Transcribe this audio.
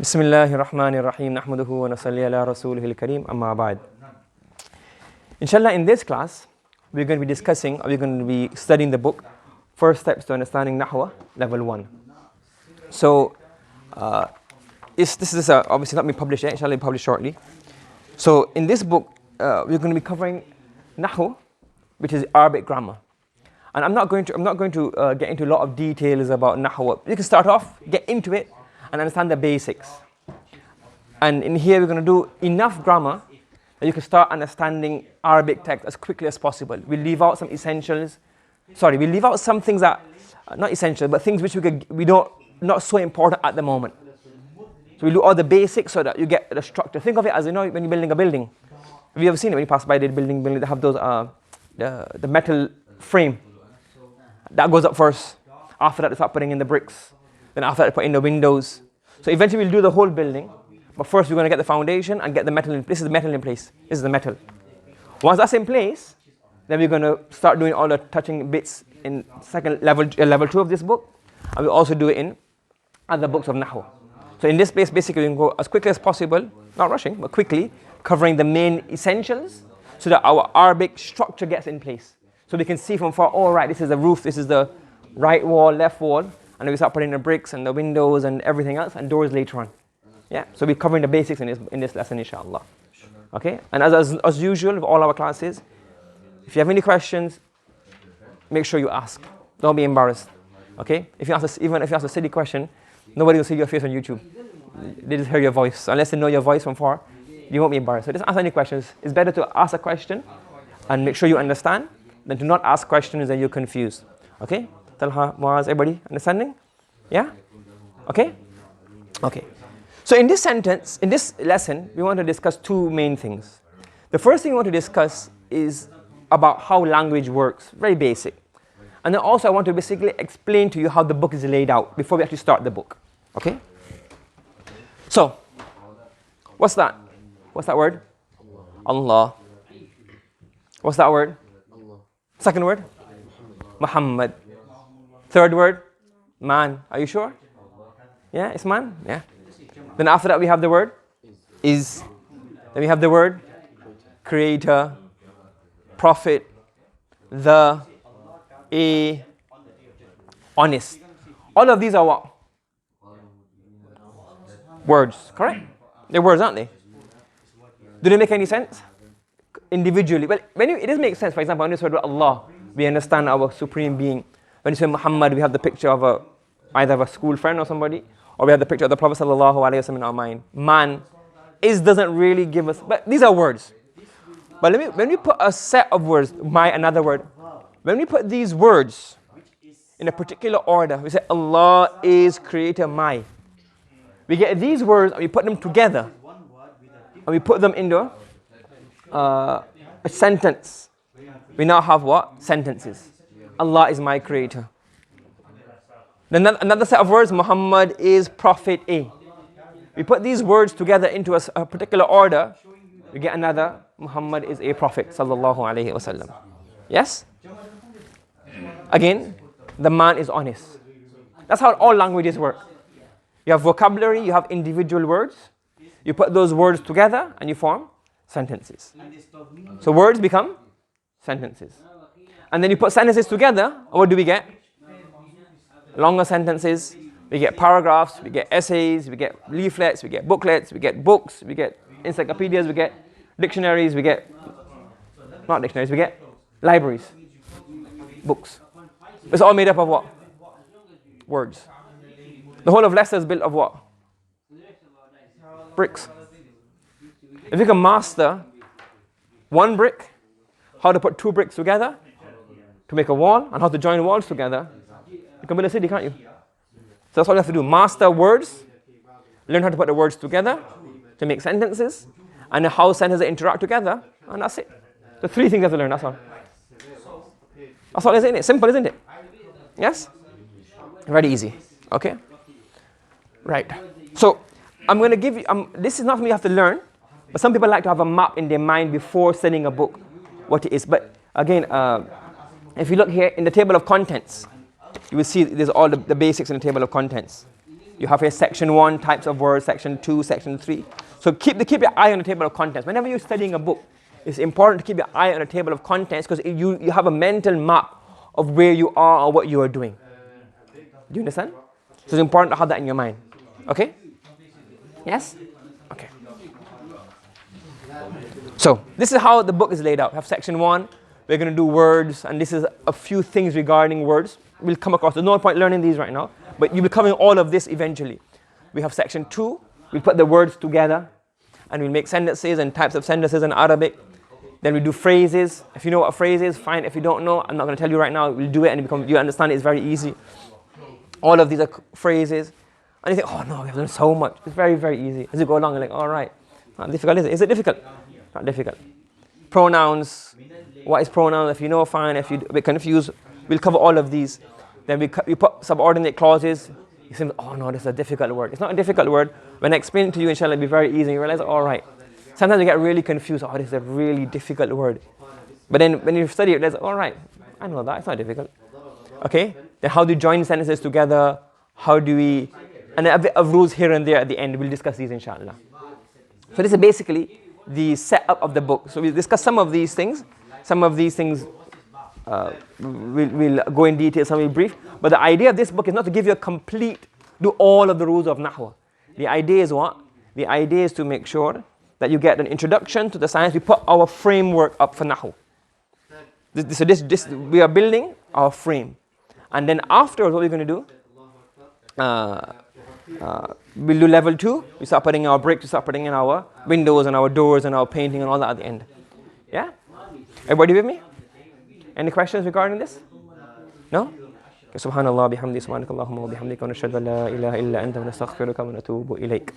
Bismillahir Rahmanir Rahim. Nahmaduhu wa nasalli ala rasulihil kareem. Amma ba'd. Inshallah, in this class, we're going to be studying the book First Steps to Understanding Nahwa, Level 1. So, this is obviously not been published yet. Inshallah, it'll be published shortly. So, in this book, we're going to be covering Nahwu, which is Arabic grammar. And I'm not going to get into a lot of details about Nahwu. You can start off, get into it, and understand the basics. And in here, we're going to do enough grammar that you can start understanding Arabic text as quickly as possible. We'll leave out some essentials. We'll leave out some things that are not essential, but things which not so important at the moment. So we'll do all the basics so that you get the structure. Think of it as, when you're building a building. Have you ever seen it when you pass by the building, they have those, the metal frame. That goes up first. After that, they start putting in the bricks. Then after that, they put in the windows. So eventually, we'll do the whole building. But first, we're going to get the foundation and get the metal in place. This is the metal in place. This is the metal. Once that's in place, then we're going to start doing all the touching bits in second level 2 of this book. And we'll also do it in other books of Nahwu. So in this place, basically, we can go as quickly as possible, not rushing, but quickly, covering the main essentials so that our Arabic structure gets in place. So we can see from far, oh, right, this is the roof, this is the right wall, left wall. And then we start putting the bricks and the windows and everything else and doors later on. Yeah, so we're covering the basics in this lesson, inshallah. Okay, and as usual with all our classes, if you have any questions, make sure you ask. Don't be embarrassed. Okay, even if you ask a silly question, nobody will see your face on YouTube. They just hear your voice. Unless they know your voice from far, you won't be embarrassed. So just ask any questions. It's better to ask a question and make sure you understand than to not ask questions and you're confused. Okay? Talha, Muaz, everybody understanding? Yeah? Okay? Okay. So in this lesson, we want to discuss two main things. The first thing we want to discuss is about how language works, very basic. And then also I want to basically explain to you how the book is laid out before we actually start the book. Okay? So, what's that? What's that word? Allah. What's that word? Second word? Muhammad. Third word? Man. Are you sure? Yeah, it's man? Yeah. Then after that we have the word? Is. Then we have the word? Creator. Prophet. The. A. Honest. All of these are what? Words. Correct? They're words, aren't they? Do they make any sense? Individually. Well, it does make sense. For example, when you say Allah, we understand our supreme being. When you say Muhammad, we have the picture of either of a school friend or somebody, or we have the picture of the Prophet sallallahu alaihi wasallam in our mind. Man, doesn't really give us, but these are words. But when we put a set of words, another word, when we put these words in a particular order, we say Allah is creator my. We get these words and we put them together, and we put them into a sentence. We now have what? Sentences. Allah is my creator. Then another set of words, Muhammad is Prophet A. We put these words together into a particular order, we get another, Muhammad is a Prophet sallallahu alaihi wasallam. Yes? Again, the man is honest. That's how all languages work. You have vocabulary, you have individual words. You put those words together and you form sentences. So words become sentences. And then you put sentences together, and what do we get? Longer sentences, we get paragraphs, we get essays, we get leaflets, we get booklets, we get books, we get encyclopedias, we get dictionaries, we get libraries, books. It's all made up of what? Words. The whole of Leicester is built of what? Bricks. If you can master one brick, how to put two bricks together to make a wall, and how to join walls together, you can build a city, can't you? So that's all you have to do. Master words, learn how to put the words together to make sentences, and how sentences interact together, and that's it. The three things you have to learn, that's all. That's all, isn't it? Simple, isn't it? Yes? Very easy. Okay? Right. So, I'm going to give you, this is not something you have to learn, but some people like to have a map in their mind before studying a book, what it is. But again, if you look here in the table of contents, you will see there's all the basics in the table of contents. You have here section 1, types of words, section 2, section 3. So keep your eye on the table of contents. Whenever you're studying a book, it's important to keep your eye on the table of contents because you have a mental map of where you are or what you are doing. Do you understand? So it's important to have that in your mind. Okay? Yes? Okay. So this is how the book is laid out. We have section 1. We're going to do words, and this is a few things regarding words. We'll come across. There's no point learning these right now, but you'll be covering all of this eventually. We have section 2. We put the words together, and we'll make sentences and types of sentences in Arabic. Then we do phrases. If you know what a phrase is, fine. If you don't know, I'm not going to tell you right now. We'll do it, and you understand it. It's very easy. All of these are phrases. And you think, oh no, we have done so much. It's very, very easy. As you go along, you're like, all right. Not difficult, is it? Is it difficult? Not difficult. Pronouns. What is pronoun? If you know, fine. If you're a bit confused, we'll cover all of these. Then we put subordinate clauses. You think, oh no, this is a difficult word. It's not a difficult word. When I explain it to you, inshallah, it'll be very easy. You realize, all right. Sometimes you get really confused. Oh, this is a really difficult word. But then when you study it, there's, all right, I know that. It's not difficult. Okay? Then how do you join sentences together? How do we... And a bit of rules here and there at the end. We'll discuss these, inshallah. So this is basically the setup of the book. So we'll discuss some of these things. Some of these things we'll go in detail, some will be brief. But the idea of this book is not to give you a complete, do all of the rules of Nahw. The idea is what? The idea is to make sure that you get an introduction to the science. We put our framework up for Nahw. So we are building our frame. And then afterwards, what we're going to do, we'll do level 2. We start putting our bricks, we start putting in our windows and our doors and our painting and all that at the end. Yeah? Everybody with me? Any questions regarding this? No? Subhanallah bihamdi subhanakallahumma wa bihamdika wa nashhadu an la ilaha illa anta wa nastaghfiruka wa natubu ilayk.